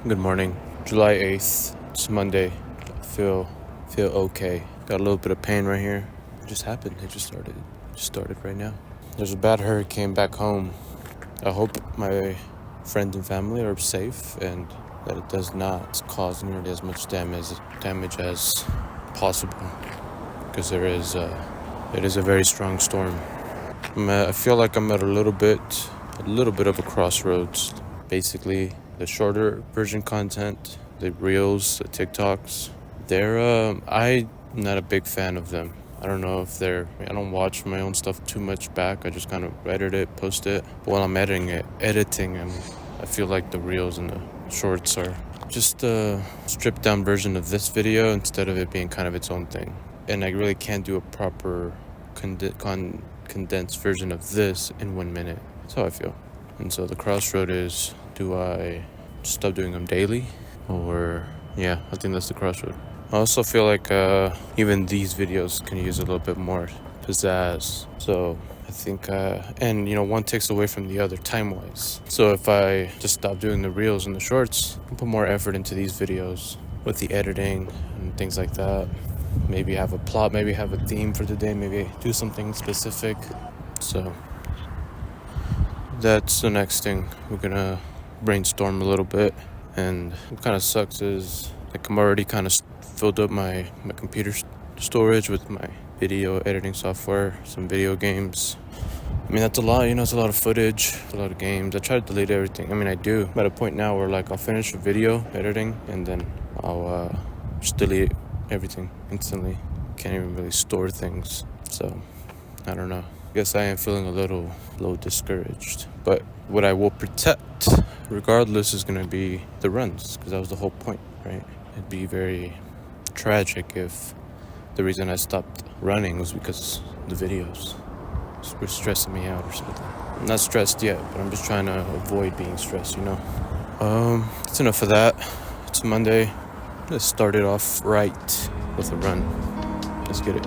Good morning, July 8th. It's Monday. I feel okay. Got a little bit of pain right here. It just happened. It just started right now. There's a bad hurricane back home. I hope my friends and family are safe and that it does not cause nearly as much damage as possible, because it is a very strong storm. I feel like I'm at a little bit of a crossroads. Basically, the shorter version content, the reels, the TikToks, I'm not a big fan of them. I don't know if I don't watch my own stuff too much back. I just kind of edit it, post it. But while I'm editing, I feel like the reels and the shorts are just a stripped down version of this video instead of it being kind of its own thing. And I really can't do a proper condensed version of this in 1 minute. That's how I feel. And so the crossroad is, do I stop doing them daily? Or, yeah, I think that's the crossroad. I also feel like even these videos can use a little bit more pizzazz. So I think, and one takes away from the other time-wise. So if I just stop doing the reels and the shorts, and put more effort into these videos with the editing and things like that, maybe have a plot, maybe have a theme for the day, maybe do something specific. So that's the next thing. We're gonna brainstorm a little bit. And what kind of sucks is like I'm already kind of filled up my computer storage with my video editing software, some video games. I mean, that's a lot, it's a lot of footage, a lot of games. I try to delete everything. I mean, I do. I'm at a point now where like I'll finish a video editing and then I'll just delete everything instantly. Can't even really store things. So I don't know. I guess I am feeling a little discouraged. But what I will protect regardless is going to be the runs, because that was the whole point, right? It'd be very tragic if the reason I stopped running was because the videos were stressing me out or something. I'm not stressed yet, but I'm just trying to avoid being stressed, That's enough of that. It's Monday. Let's start it off right with a run. Let's get it.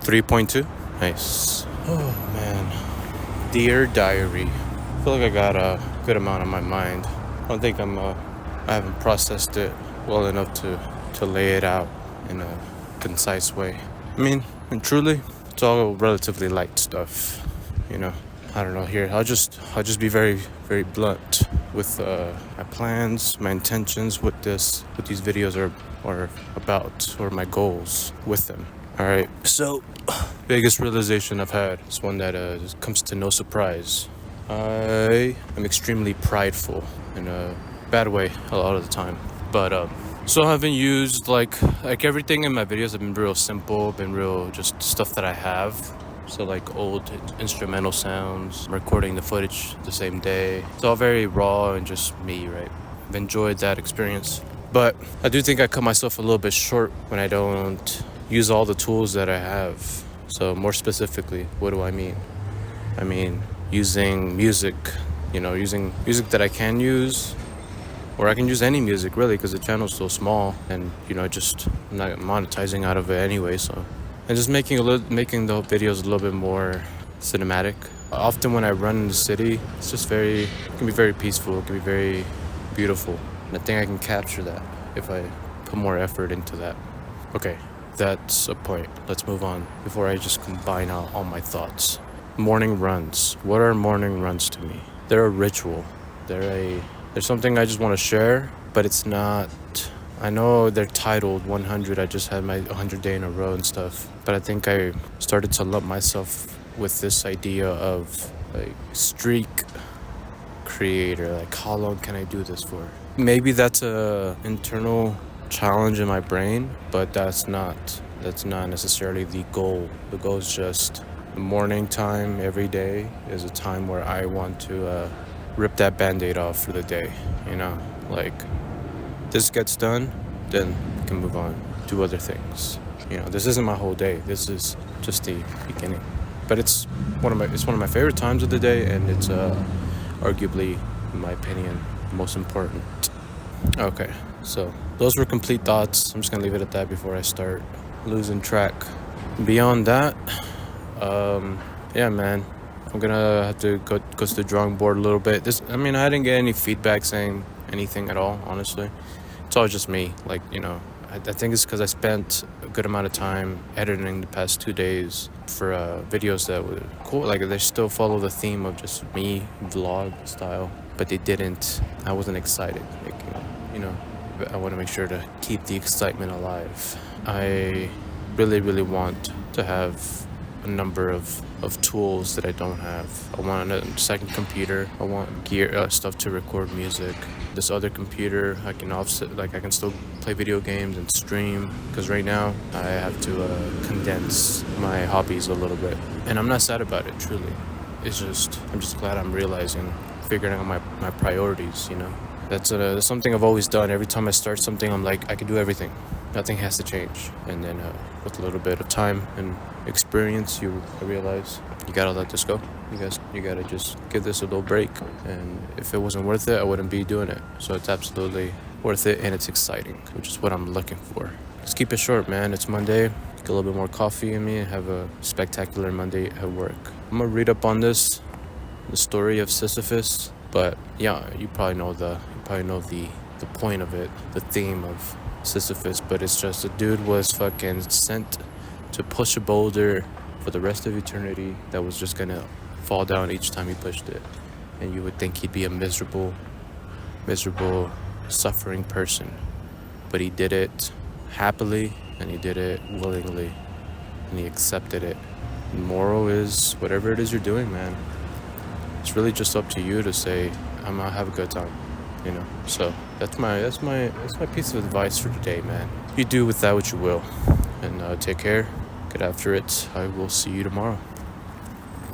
.2? Nice. Oh man. Dear Diary. I feel like I got a good amount on my mind. I don't think I haven't processed it well enough to lay it out in a concise way. I mean, and truly, it's all relatively light stuff, I don't know here. I'll just be very, very blunt with my plans, my intentions, what these videos are about, or my goals with them. All right, so biggest realization I've had is one that comes to no surprise. I am extremely prideful in a bad way a lot of the time. But so I haven't used like everything in my videos have been real simple, been real just stuff that I have. So like old instrumental sounds, recording the footage the same day. It's all very raw and just me, right? I've enjoyed that experience. But I do think I cut myself a little bit short when I don't use all the tools that I have. So more specifically, what do I mean? I mean using music, using music that I can use, or I can use any music really, because the channel's so small, and I'm not monetizing out of it anyway. So, and just making the videos a little bit more cinematic. Often when I run in the city, it can be very peaceful. It can be very beautiful, and I think I can capture that if I put more effort into that. Okay. That's a point. Let's move on before I just combine all my thoughts. Morning runs. What are morning runs to me? They're a ritual. They're something I just want to share, but it's not. I know they're titled 100. I just had my 100 day in a row and stuff, but I think I started to lump myself with this idea of like streak creator. Like, how long can I do this for? maybe that's a internal challenge in my brain, but that's not necessarily the goal. The goal is just the morning time every day is a time where I want to rip that band-aid off for the day, you know? Like, this gets done, then we can move on, do other things. You know, this isn't my whole day. This is just the beginning. But it's one of my favorite times of the day, and it's arguably, in my opinion, the most important. Okay, so those were complete thoughts. I'm just gonna leave it at that before I start losing track. Beyond that, yeah, man, I'm gonna have to go to the drawing board a little bit. I I didn't get any feedback saying anything at all, honestly. It's all just me. Like, I think it's because I spent a good amount of time editing the past 2 days for videos that were cool. Like, they still follow the theme of just me, vlog style, but they didn't. I wasn't excited. Like, I want to make sure to keep the excitement alive. I really, really want to have a number of tools that I don't have. I want a second computer. I want gear, stuff to record music. This other computer, I can offset, like I can still play video games and stream. Because right now, I have to condense my hobbies a little bit. And I'm not sad about it, truly. I'm just glad I'm figuring out my priorities, That's something I've always done. Every time I start something, I'm like, I can do everything. Nothing has to change. And then with a little bit of time and experience, I realize you gotta let this go. You gotta just give this a little break. And if it wasn't worth it, I wouldn't be doing it. So it's absolutely worth it, and it's exciting, which is what I'm looking for. Let's keep it short, man. It's Monday. Get a little bit more coffee in me and have a spectacular Monday at work. I'm gonna read up on the story of Sisyphus. But yeah, you probably know the point of it, the theme of Sisyphus. But it's just a dude was fucking sent to push a boulder for the rest of eternity that was just gonna fall down each time he pushed it. And you would think he'd be a miserable, suffering person. But he did it happily, and he did it willingly, and he accepted it. The moral is, whatever it is you're doing, man, it's really just up to you to say, I'm gonna have a good time, So that's my piece of advice for today, man. You do with that what you will, and take care. Get after it. I will see you tomorrow.